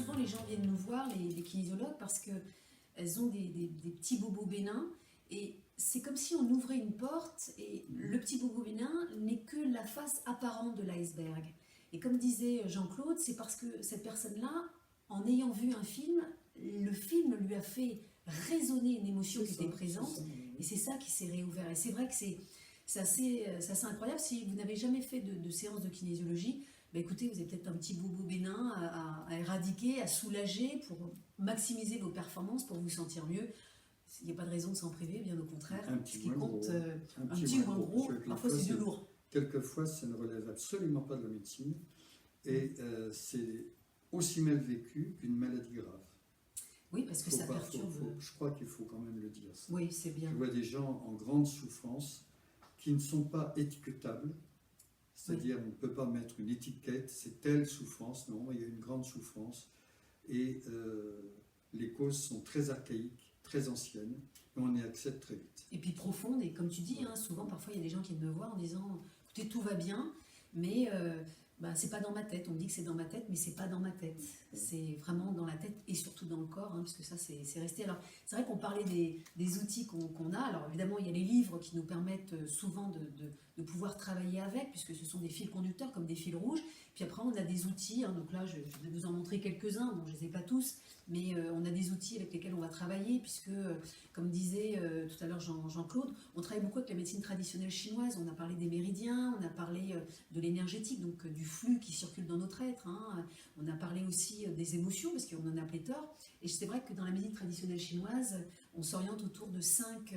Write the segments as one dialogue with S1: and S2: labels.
S1: souvent les gens viennent nous voir, les kinésiologues, parce qu'elles ont des petits bobos bénins. Et c'est comme si on ouvrait une porte et le petit bobo bénin n'est que la face apparente de l'iceberg. Et comme disait Jean-Claude, c'est parce que cette personne-là, en ayant vu un film, le film lui a fait résonner une émotion qui était présente. Et c'est ça qui s'est réouvert. Et c'est vrai que c'est assez incroyable. Si vous n'avez jamais fait de séance de kinésiologie, bah écoutez, vous avez peut-être un petit bobo bénin à éradiquer, à soulager pour maximiser vos performances, pour vous sentir mieux. Il n'y a pas de raison de s'en priver, bien au contraire. Ce qui compte, un petit ou un gros, parfois c'est du lourd.
S2: Quelquefois, ça ne relève absolument pas de la médecine et c'est aussi mal vécu qu'une maladie grave.
S1: Oui, parce que ça perturbe.
S2: Je crois qu'il faut quand même le dire. Ça.
S1: Oui, c'est bien.
S2: Je vois des gens en grande souffrance qui ne sont pas étiquetables. C'est-à-dire, on ne peut pas mettre une étiquette, c'est telle souffrance. Non, il y a une grande souffrance. Et les causes sont très archaïques, très anciennes, et on y accède très vite.
S1: Et puis profonde, et comme tu dis, hein, souvent, parfois, il y a des gens qui viennent me voir en disant « Écoutez, tout va bien, mais c'est pas dans ma tête. » On me dit que c'est dans ma tête, mais c'est pas dans ma tête. C'est vraiment dans la tête et surtout dans le corps, hein, parce que ça, c'est resté. Alors, c'est vrai qu'on parlait des outils qu'on a. Alors, évidemment, il y a les livres qui nous permettent souvent de pouvoir travailler avec, puisque ce sont des fils conducteurs, comme des fils rouges. Puis après, on a des outils. Hein, donc là, je vais vous en montrer quelques-uns. Bon, je les ai pas tous, mais on a des outils avec lesquels on va travailler, puisque, comme disait tout à l'heure Jean-Claude, on travaille beaucoup avec la médecine traditionnelle chinoise. On a parlé des méridiens, on a parlé de l'énergétique, donc du flux qui circule dans notre être. Hein. On a parlé aussi des émotions, parce qu'on en a pléthore. Et c'est vrai que dans la médecine traditionnelle chinoise, on s'oriente autour de cinq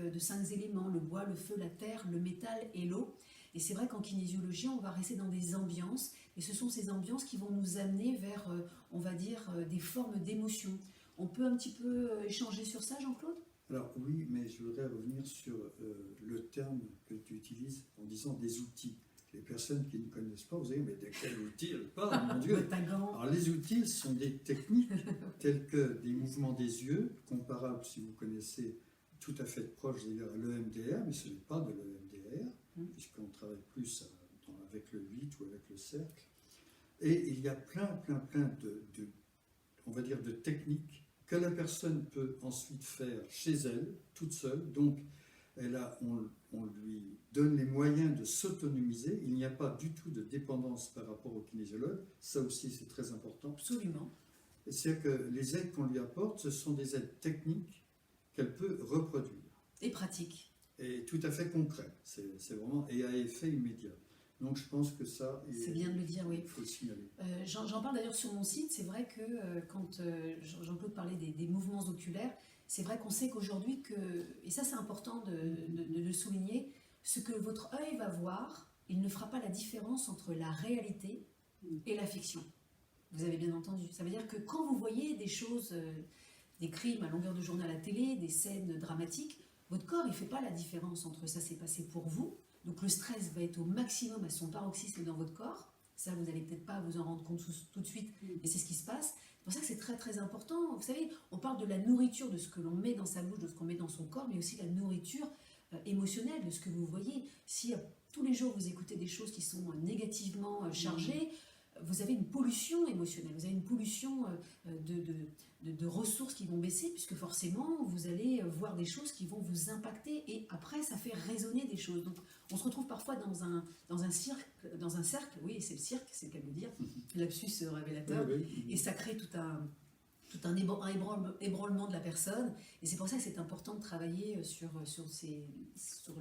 S1: éléments, le bois, le feu, la terre, le métal et l'eau. Et c'est vrai qu'en kinésiologie, on va rester dans des ambiances, et ce sont ces ambiances qui vont nous amener vers, on va dire, des formes d'émotions. On peut un petit peu échanger sur ça, Jean-Claude ?
S2: Alors oui, mais je voudrais revenir sur le terme que tu utilises en disant des outils. Les personnes qui ne connaissent pas, vous savez, mais de quels outils elle parle, mon Dieu. Alors les outils sont des techniques telles que des mouvements des yeux, comparables, si vous connaissez, tout à fait proches d'ailleurs à l'EMDR, mais ce n'est pas de l'EMDR, puisqu'on travaille plus avec le 8 ou avec le cercle. Et il y a plein on va dire, de techniques que la personne peut ensuite faire chez elle, toute seule. Donc, on lui donne les moyens de s'autonomiser. Il n'y a pas du tout de dépendance par rapport au kinésiologue. Ça aussi, c'est très important.
S1: Absolument.
S2: C'est-à-dire que les aides qu'on lui apporte, ce sont des aides techniques qu'elle peut reproduire.
S1: Et pratiques.
S2: Et tout à fait concret. C'est vraiment, et à effet immédiat. Donc je pense que ça,
S1: c'est bien de le dire, oui.
S2: Il faut le signaler.
S1: J'en parle d'ailleurs sur mon site. C'est vrai que quand Jean-Claude parlait des mouvements oculaires, c'est vrai qu'on sait qu'aujourd'hui, et ça c'est important de le souligner, ce que votre œil va voir, il ne fera pas la différence entre la réalité et la fiction. Vous avez bien entendu. Ça veut dire que quand vous voyez des choses, des crimes à longueur de journée à la télé, des scènes dramatiques, votre corps, il ne fait pas la différence entre ça s'est passé pour vous. Donc le stress va être au maximum à son paroxysme dans votre corps. Ça, vous n'allez peut-être pas vous en rendre compte tout de suite, mais c'est ce qui se passe. C'est pour ça que c'est très très important. Vous savez, on parle de la nourriture, de ce que l'on met dans sa bouche, de ce qu'on met dans son corps, mais aussi la nourriture émotionnelle, de ce que vous voyez. Si tous les jours vous écoutez des choses qui sont négativement chargées, vous avez une pollution émotionnelle, vous avez une pollution de ressources qui vont baisser, puisque forcément, vous allez voir des choses qui vont vous impacter, et après, ça fait résonner des choses. Donc, on se retrouve parfois dans un cercle, oui, c'est le cirque, c'est le cas de le dire, lapsus révélateur, et ça crée tout un ébranlement de la personne, et c'est pour ça que c'est important de travailler sur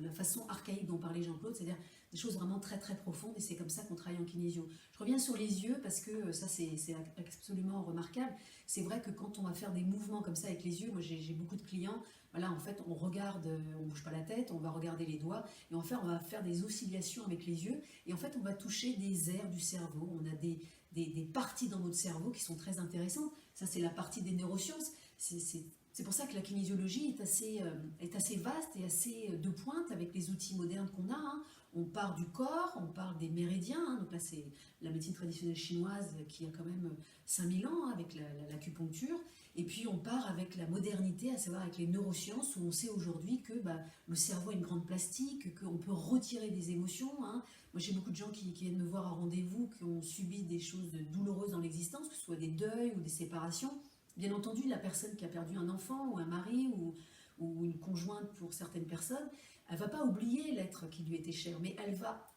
S1: la façon archaïque dont parlait Jean-Claude, c'est-à-dire des choses vraiment très très profondes, et c'est comme ça qu'on travaille en kinésio. Je reviens sur les yeux parce que ça c'est absolument remarquable. C'est vrai que quand on va faire des mouvements comme ça avec les yeux, moi j'ai beaucoup de clients, voilà, en fait on regarde, on bouge pas la tête, on va regarder les doigts, et en fait on va faire des oscillations avec les yeux, et en fait on va toucher des aires du cerveau. On a des parties dans notre cerveau qui sont très intéressantes. Ça c'est la partie des neurosciences. C'est pour ça que la kinésiologie est assez vaste et assez de pointe avec les outils modernes qu'on a. Hein. On part du corps, on parle des méridiens. Hein. Donc là, c'est la médecine traditionnelle chinoise qui a quand même 5000 ans, hein, avec l'acupuncture. Et puis on part avec la modernité, à savoir avec les neurosciences, où on sait aujourd'hui que le cerveau a une grande plastique, qu'on peut retirer des émotions. Hein. Moi j'ai beaucoup de gens qui viennent me voir à rendez-vous, qui ont subi des choses douloureuses dans l'existence, que ce soit des deuils ou des séparations. Bien entendu, la personne qui a perdu un enfant ou un mari ou une conjointe pour certaines personnes, elle ne va pas oublier l'être qui lui était cher, mais elle va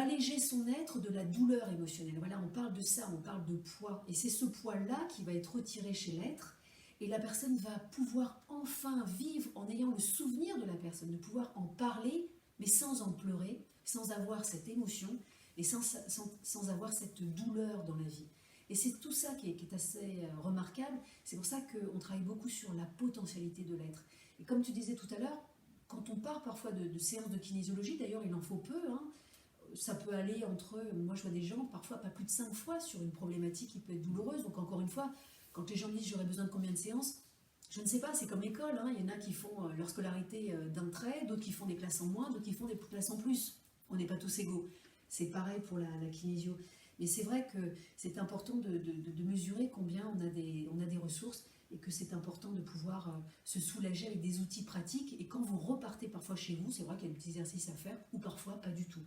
S1: alléger son être de la douleur émotionnelle. Voilà, on parle de ça, on parle de poids. Et c'est ce poids-là qui va être retiré chez l'être. Et la personne va pouvoir enfin vivre en ayant le souvenir de la personne, de pouvoir en parler, mais sans en pleurer, sans avoir cette émotion et sans avoir cette douleur dans la vie. Et c'est tout ça qui est assez remarquable. C'est pour ça qu'on travaille beaucoup sur la potentialité de l'être. Et comme tu disais tout à l'heure, quand on part parfois de séances de kinésiologie, d'ailleurs il en faut peu, hein, ça peut aller entre, moi je vois des gens parfois pas plus de 5 fois sur une problématique qui peut être douloureuse. Donc encore une fois, quand les gens me disent j'aurais besoin de combien de séances, je ne sais pas, c'est comme l'école, hein. Il y en a qui font leur scolarité d'un trait, d'autres qui font des classes en moins, d'autres qui font des classes en plus. On n'est pas tous égaux. C'est pareil pour la kinésio. Mais c'est vrai que c'est important de mesurer combien on a des ressources et que c'est important de pouvoir se soulager avec des outils pratiques. Et quand vous repartez parfois chez vous, c'est vrai qu'il y a des petits exercices à faire ou parfois pas du tout.